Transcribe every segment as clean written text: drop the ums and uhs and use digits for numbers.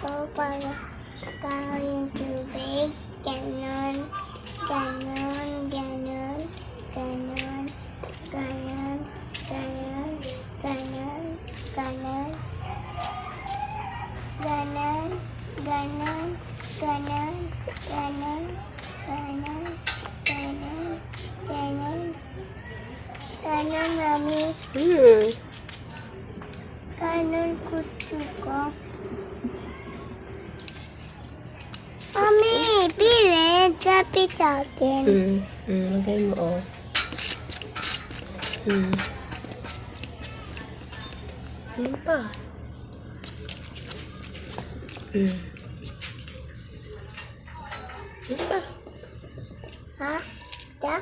O para yung tubig. Ganon. Ganon. Ganon. Ganon. Ganon. Ganon. Ganon. Ganon. Ganon. Ganon. Ganon. Ganon. Ganon. Ganon. Ganon. Ganon, Mami. Ganon gusto ko. Mami, pili. Kapit sa akin. Lagay mo, oh. Ano pa? Ano pa? Ha? Da?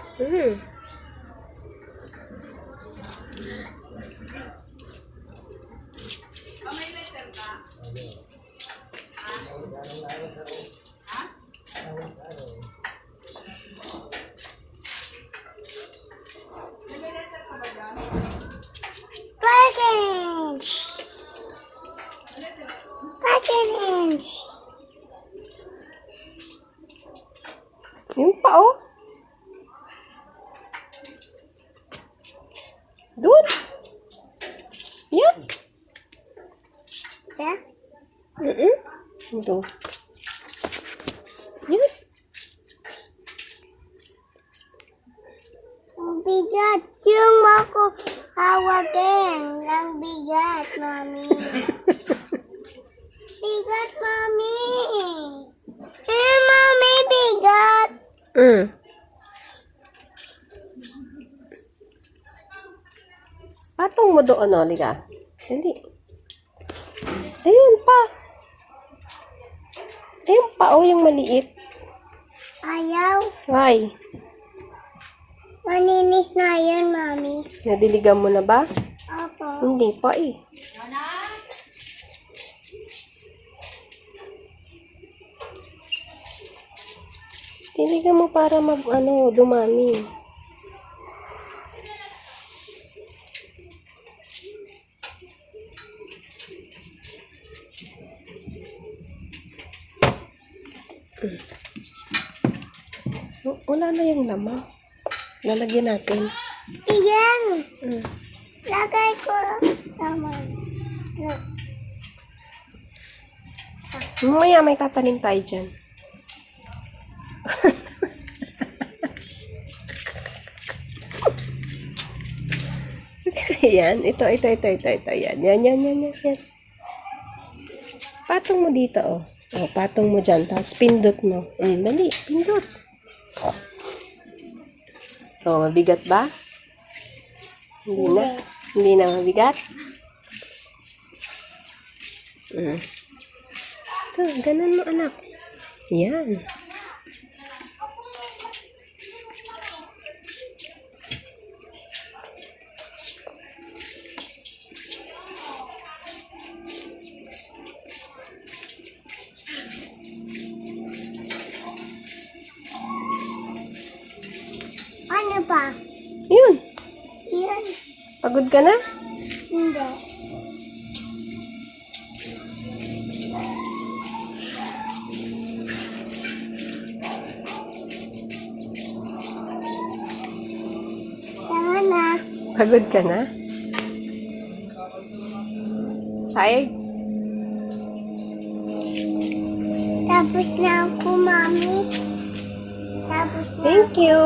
Package! Package! Yung pa, oh. Doon. Yan. Da? Ito. Yan. Bigat yung ako hawakin ng bigat, Mami. Bigat, Mami. Mami, bigat. Patong mo doon, oh, liga. Hindi. Ayun pa. Ayun pa, oh, yung maliit. Ayaw. Ay, Maninis na yun, Mami. nadiligan mo na ba? Opo. Hindi pa, eh. Diligan mo para dumami. Wala na yung laman. Lalagyan natin. Iyan. Lagay ko naman. Mamaya may tatanim tayo dyan. Yan. Ito. Yan. Patong mo dito, oh. Oh, patong mo dyan. Tapos pindot mo. Dali. Pindot. Oh, mabigat ba? Hindi na. Hindi na mabigat? Ito, ganun mo, anak. Yan. Ano pa? Yun. Iyan. Pagod ka na? Hindi. Tama na. Pagod ka na? Tired? Tapos na ako, Mami. Tapos na. Thank you.